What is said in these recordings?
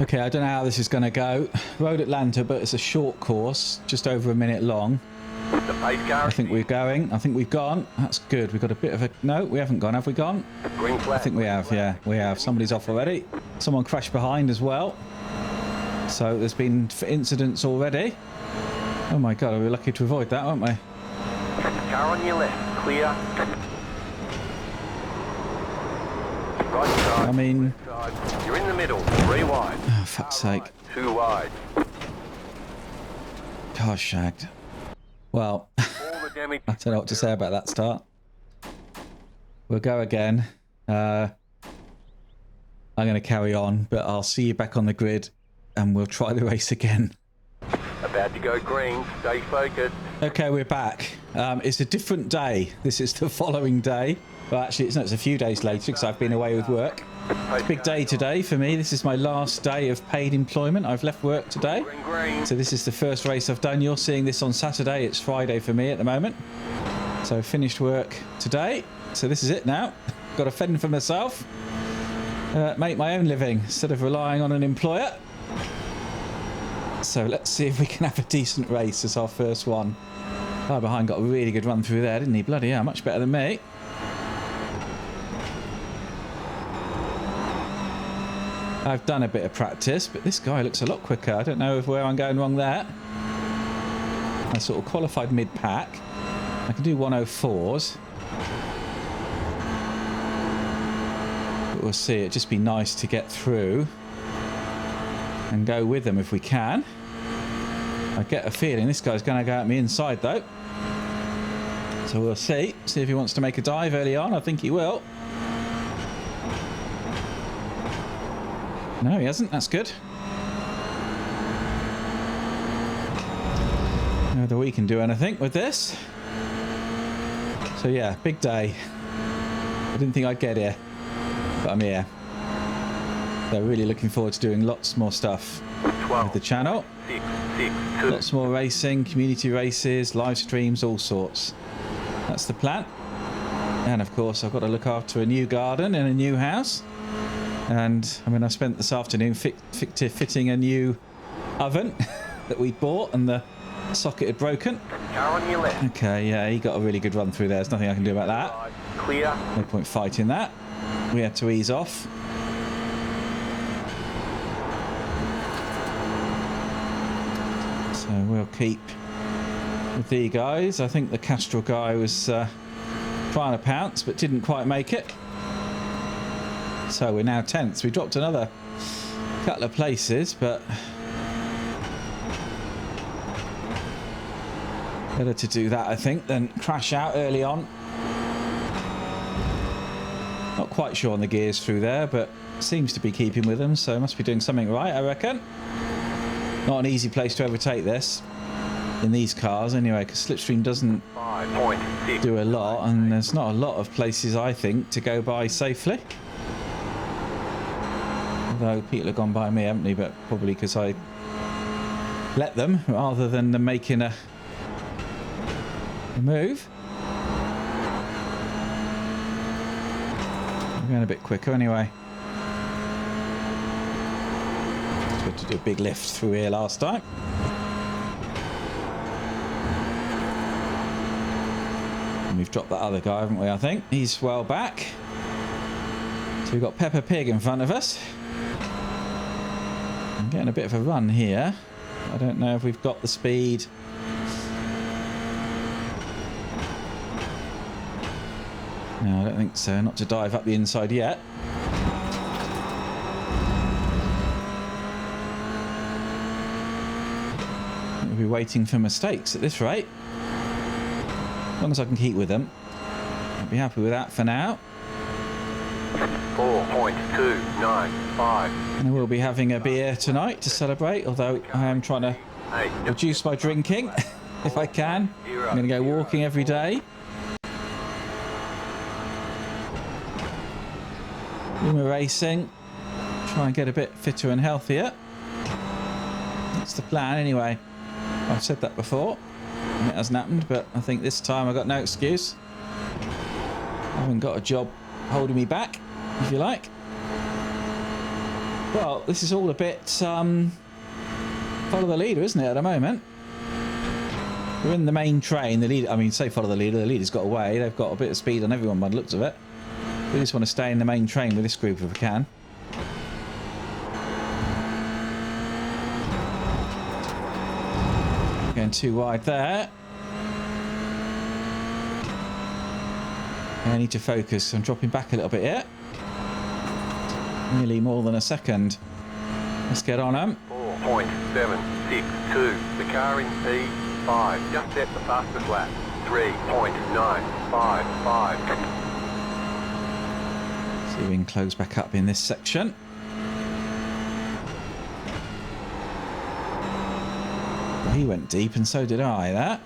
Okay, I don't know how this is going to go. Road Atlanta, but it's a short course, just over a minute long. I think we're going. I think we've gone. That's good. We've got a bit of a... No, we haven't gone. Have we gone? I think we have, yeah. We have. Somebody's off already. Someone crashed behind as well. So there's been incidents already. Oh my God, we were lucky to avoid that, aren't we? Car on your left, clear. Right side. I mean... You're in the middle, 3 wide. Oh, fuck's sake. 2 wide. Car shagged. Well, I don't know what to say about that start. We'll go again. I'm going to carry on, but I'll see you back on the grid and we'll try the race again. About to go green, stay focused. Okay, we're back. It's a different day. This is the following day. Well, actually, it's a few days later because I've been away with work. It's a big day today for me. This is my last day of paid employment. I've left work today. So this is the first race I've done. You're seeing this on Saturday. It's Friday for me at the moment. So finished work today. So this is it now. Got to fend for myself. Make my own living instead of relying on an employer. So let's see if we can have a decent race as our first one. Guy behind got a really good run through there, didn't he? Bloody hell, much better than me. I've done a bit of practice, but this guy looks a lot quicker. I don't know where I'm going wrong there. I sort of qualified mid-pack. I can do 104s. But we'll see. It'd just be nice to get through and go with them if we can. I get a feeling this guy's going to go at me inside, though. So we'll see. See if he wants to make a dive early on. I think he will. No, he hasn't. That's good. Whether we can do anything with this. So yeah, big day. I didn't think I'd get here, but I'm here. So really looking forward to doing lots more stuff with the channel. Lots more racing, community races, live streams, all sorts. That's the plan. And of course, I've got to look after a new garden in a new house. And I mean, I spent this afternoon fitting a new oven that we bought, and the socket had broken. Okay, yeah, he got a really good run through there. There's nothing I can do about that. Clear. No point fighting that. We had to ease off. So we'll keep with the guys. I think the Castrol guy was trying to pounce, but didn't quite make it. So we're now 10th. We dropped another couple of places, but better to do that, I think, than crash out early on. Not quite sure on the gears through there, but seems to be keeping with them, so must be doing something right, I reckon. Not an easy place to overtake this in these cars anyway, because Slipstream doesn't do a lot, and there's not a lot of places, I think, to go by safely. Although people have gone by me, haven't they? But probably because I let them rather than them making a move. I'm going a bit quicker anyway. Tried to do a big lift through here last time. And we've dropped that other guy, haven't we? I think he's well back. So we've got Peppa Pig in front of us. I'm getting a bit of a run here. I don't know if we've got the speed. No, I don't think so. Not to dive up the inside yet. We'll be waiting for mistakes at this rate. As long as I can keep with them, I'll be happy with that for now. 4.295. And I will be having a beer tonight to celebrate, although I am trying to reduce my drinking if I can. I'm going to go walking every day. We're racing. Try and get a bit fitter and healthier. That's the plan anyway. I've said that before. And it hasn't happened, but I think this time I've got no excuse. I haven't got a job holding me back, if you like. Well, this is all a bit follow the leader, isn't it, at the moment? We're in the main train. The leader, I mean, say follow the leader. The leader's got away. They've got a bit of speed on everyone by the looks of it. We just want to stay in the main train with this group if we can. Going too wide there. I need to focus. I'm dropping back a little bit here. Nearly more than a second. Let's get on them. 4.762. The car in P5. Just set the fastest lap. 3.955. See if we can close back up in this section. He went deep and so did I, that.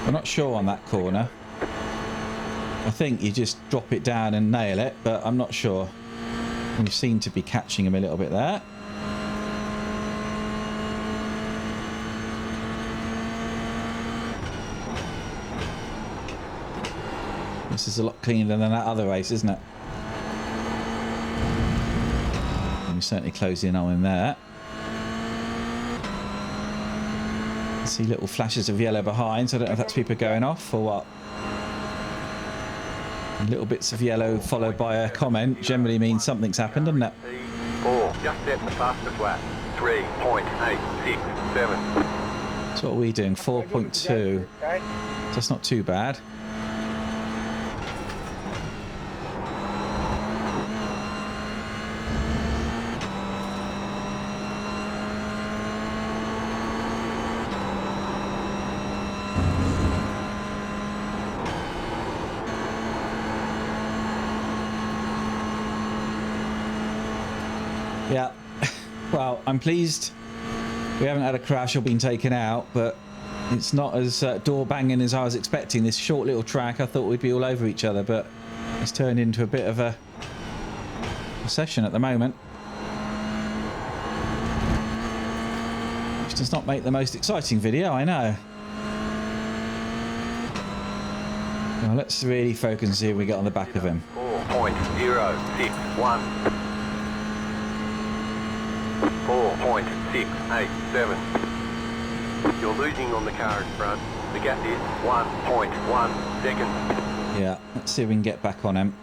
I'm not sure on that corner. I think you just drop it down and nail it, but I'm not sure. We seem to be catching him a little bit there. This is a lot cleaner than that other race, isn't it? And we certainly closed in on him there. I see little flashes of yellow behind, so I don't know if that's people going off or what. And little bits of yellow followed by a comment generally means something's happened, doesn't it? 4. Just set the fastest lap. 3.867. So what are we doing? 4.2. That's not too bad. Yeah, well, I'm pleased we haven't had a crash or been taken out, but it's not as door banging as I was expecting. This short little track, I thought we'd be all over each other, but it's turned into a bit of a session at the moment, which does not make the most exciting video, I know. Well, let's really focus and see if we get on the back of him. 4.061. 4.687. You're losing on the car in front. The gap is 1.1 seconds. Yeah, let's see if we can get back on him.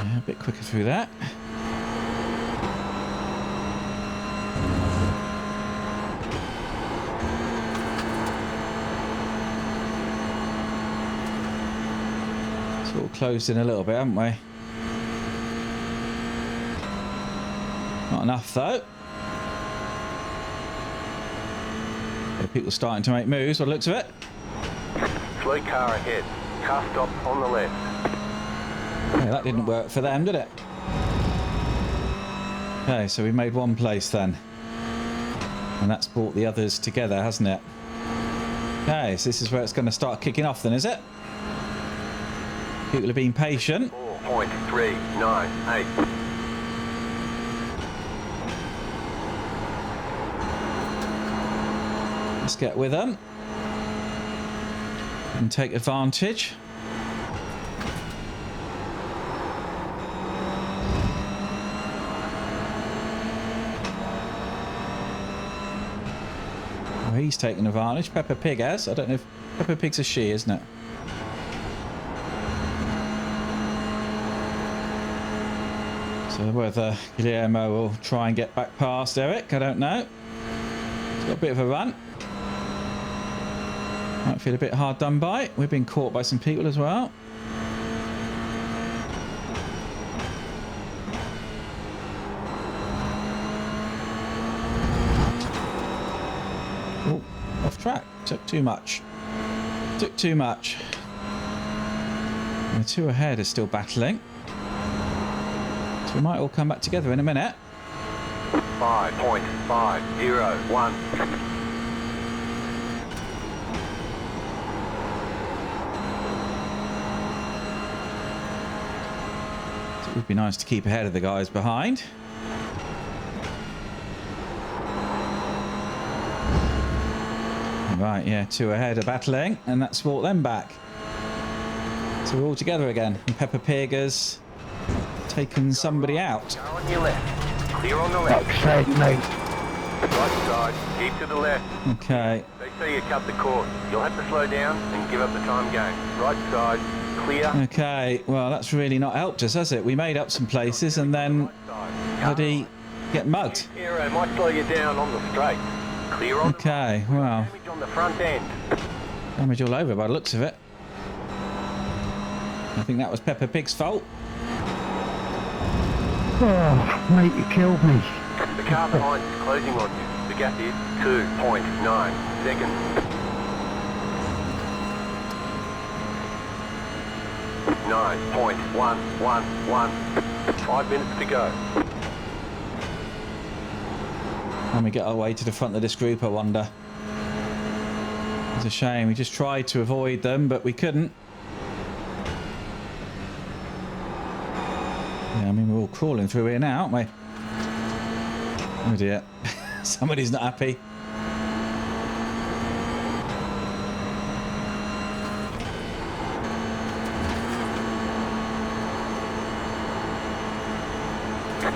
Yeah, a bit quicker through that. All closed in a little bit, haven't we? Not enough though. People starting to make moves by the looks of it. Slow car ahead. Car stop on the left. Yeah, that didn't work for them, did it? Okay, so we made one place then. And that's brought the others together, hasn't it? Okay, so this is where it's going to start kicking off then, is it? People have been patient. 4.398. Let's get with them and take advantage. Oh, he's taking advantage. Peppa Pig has. I don't know if Peppa Pig's a she, isn't it? So whether Guillermo will try and get back past Eric, I don't know. He's got a bit of a run. Might feel a bit hard done by. We've been caught by some people as well. Oh, off track. Took too much. Took too much. And the two ahead are still battling. So we might all come back together in a minute. 5.501. Would be nice to keep ahead of the guys behind. Right, yeah, 2 ahead are battling, and that's brought them back. So we're all together again. And Peppa Pig has taken somebody out. Car on your left. Clear on the left. Straight, mate. Right side. Keep to the left. Okay. They say you cut the course. You'll have to slow down and give up the time game. Right side. Clear. Okay, well, that's really not helped us, has it? We made up some places and then bloody get mugged. Aero might slow you down on the straight. Clear on Okay, well, damage on the front end. damage all over by the looks of it. I think that was Peppa Pig's fault. Oh, mate, you killed me. The car behind is closing on you. The gap is 2.9 seconds. 9.111. 5 minutes to go. When we get our way to the front of this group, I wonder. It's a shame. We just tried to avoid them, but we couldn't. Yeah, I mean, we're all crawling through here now, aren't we? Oh dear. Somebody's not happy.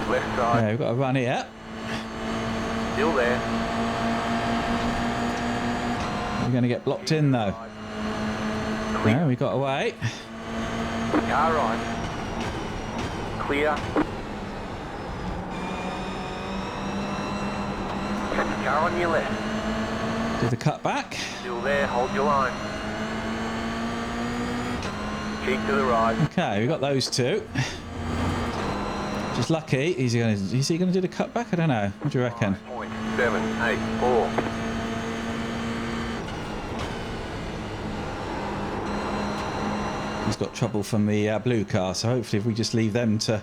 Left side. Yeah, we've got to run here. Still there. We're going to get blocked in, though. Yeah, we got away. Car right. Clear. Car on your left. Do the cut back. Still there. Hold your line. Keep to the right. Okay, we got those two. Just lucky. Is he going to do the cut back? I don't know. What do you reckon? 5.784. He's got trouble from the blue car, so hopefully if we just leave them to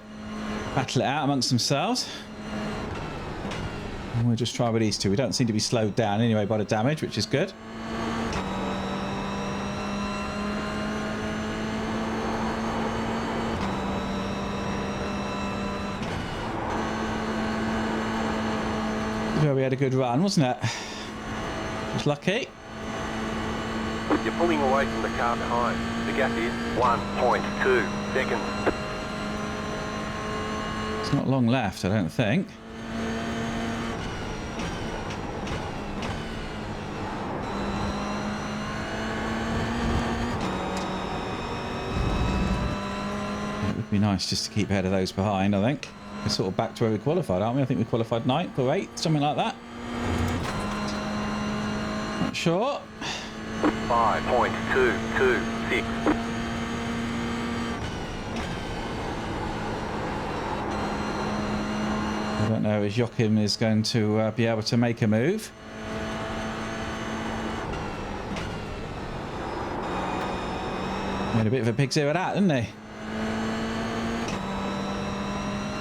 battle it out amongst themselves. And we'll just try with these two. We don't seem to be slowed down anyway by the damage, which is good. We had a good run, wasn't it? Just lucky. You're pulling away from the car behind. The gap is 1.2 seconds. It's not long left, I don't think. It would be nice just to keep ahead of those behind, I think. We're sort of back to where we qualified, aren't we? I think we qualified 9th or 8th, something like that. Not sure. 5.226. I don't know if Joachim is going to be able to make a move. Made a bit of a pig's ear of that, didn't he?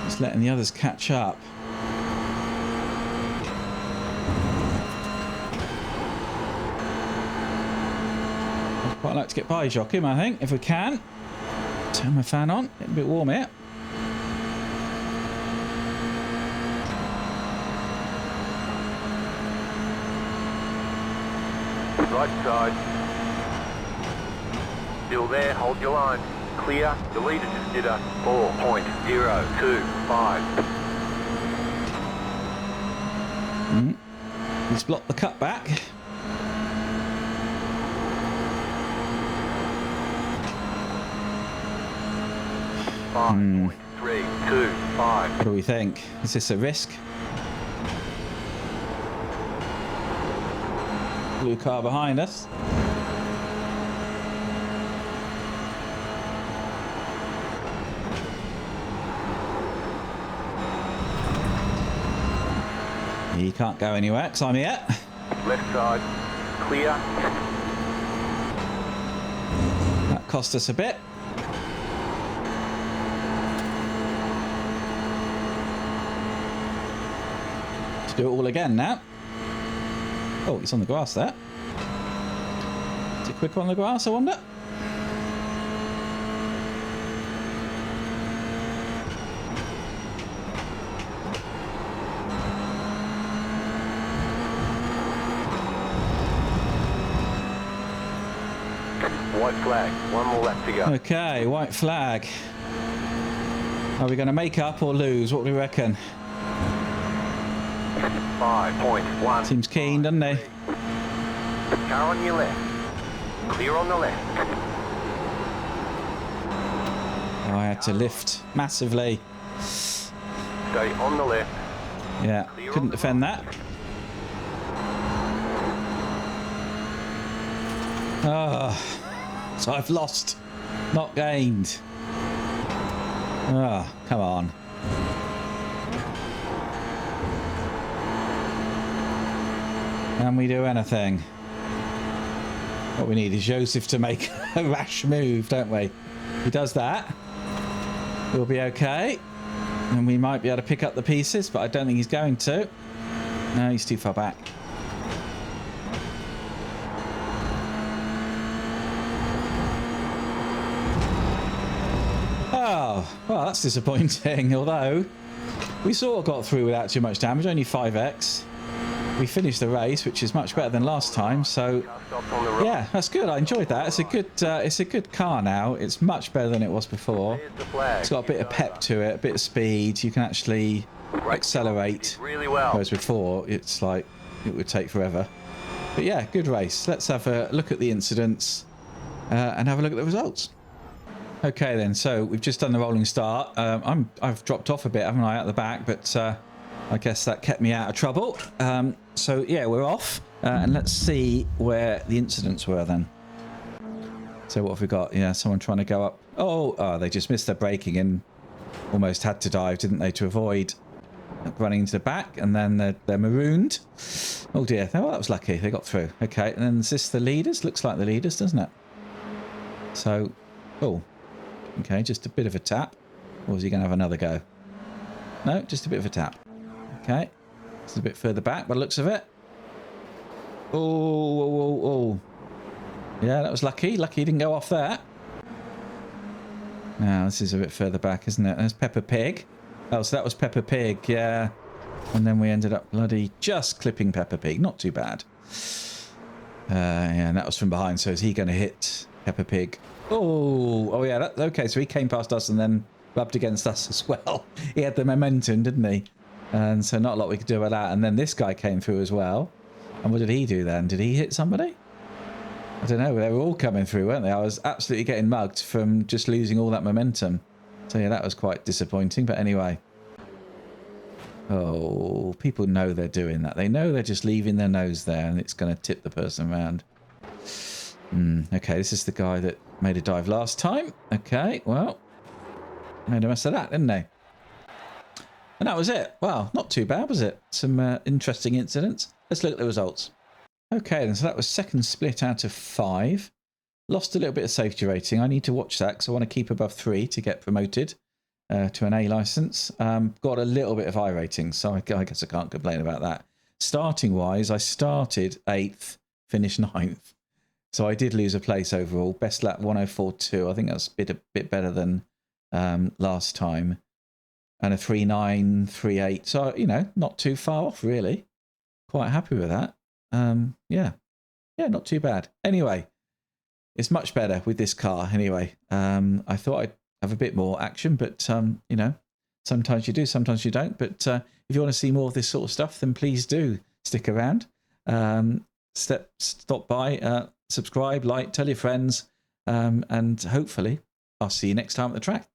Just letting the others catch up. I'd quite like to get by Joachim, I think, if we can. Turn my fan on. Getting a bit warm here. Right side. Still there. Hold your line. Clear. The leader just did a 4.025. He's blocked the cutback. Five. 3.25. What do we think? Is this a risk? Blue car behind us. He can't go anywhere because I'm here. Left side. Clear. That cost us a bit. Let's do it all again now. Oh, he's on the grass there. Is it quicker on the grass, I wonder? White flag. One more lap to go. Okay, white flag. Are we going to make up or lose? What do we reckon? 5.1. Seems keen, doesn't he? Car on your left. Clear on the left. Oh, I had to lift massively. Stay on the left. Yeah, couldn't defend that. Oh, so I've lost, not gained. Oh, come on. Can we do anything? What we need is Joseph to make a rash move, don't we? If he does that, we'll be okay. And we might be able to pick up the pieces, but I don't think he's going to. No, he's too far back. Oh, well, that's disappointing. Although, we sort of got through without too much damage, only 5x. We finished the race, which is much better than last time. So, yeah, that's good. I enjoyed that. It's a good car now. It's much better than it was before. It's got a bit of pep to it, a bit of speed. You can actually accelerate. Really well. Whereas before, it's like it would take forever. But yeah, good race. Let's have a look at the incidents and have a look at the results. Okay then, so we've just done the rolling start. I've dropped off a bit, haven't I, at the back, but I guess that kept me out of trouble. So yeah, we're off, and let's see where the incidents were then. So what have we got? Yeah, someone trying to go up. Oh, they just missed their braking and almost had to dive, didn't they, to avoid running into the back, and then they're marooned. Oh dear, oh, that was lucky, they got through. Okay, and then is this the leaders? Looks like the leaders, doesn't it? So, oh, okay, just a bit of a tap. Or is he going to have another go? No, just a bit of a tap. Okay, this is a bit further back by the looks of it. Oh. Yeah, that was lucky. Lucky he didn't go off there. Now, this is a bit further back, isn't it? There's Peppa Pig. Oh, so that was Peppa Pig, yeah. And then we ended up bloody just clipping Peppa Pig. Not too bad. Yeah, and that was from behind. So is he going to hit Peppa Pig? Oh, yeah. Okay, so he came past us and then rubbed against us as well. He had the momentum, didn't he? And so not a lot we could do about that. And then this guy came through as well. And what did he do then? Did he hit somebody? I don't know. They were all coming through, weren't they? I was absolutely getting mugged from just losing all that momentum. So yeah, that was quite disappointing. But anyway. Oh, people know they're doing that. They know they're just leaving their nose there and it's going to tip the person around. Okay, this is the guy that made a dive last time. Okay, well, made a mess of that, didn't they? And that was it. Well, not too bad, was it? Some interesting incidents. Let's look at the results. Okay, then, so that was second split out of 5. Lost a little bit of safety rating. I need to watch that because I want to keep above 3 to get promoted to an A license. Got a little bit of I rating, so I guess I can't complain about that. Starting wise, I started 8th, finished 9th. So I did lose a place overall. Best lap 104.2. I think that's a bit better than last time. And a 3.938. So, you know, not too far off, really. Quite happy with that. Yeah, not too bad. Anyway, it's much better with this car. Anyway, I thought I'd have a bit more action, but, you know, sometimes you do, sometimes you don't. But if you want to see more of this sort of stuff, then please do stick around. Stop by, subscribe, like, tell your friends, and hopefully I'll see you next time at the track.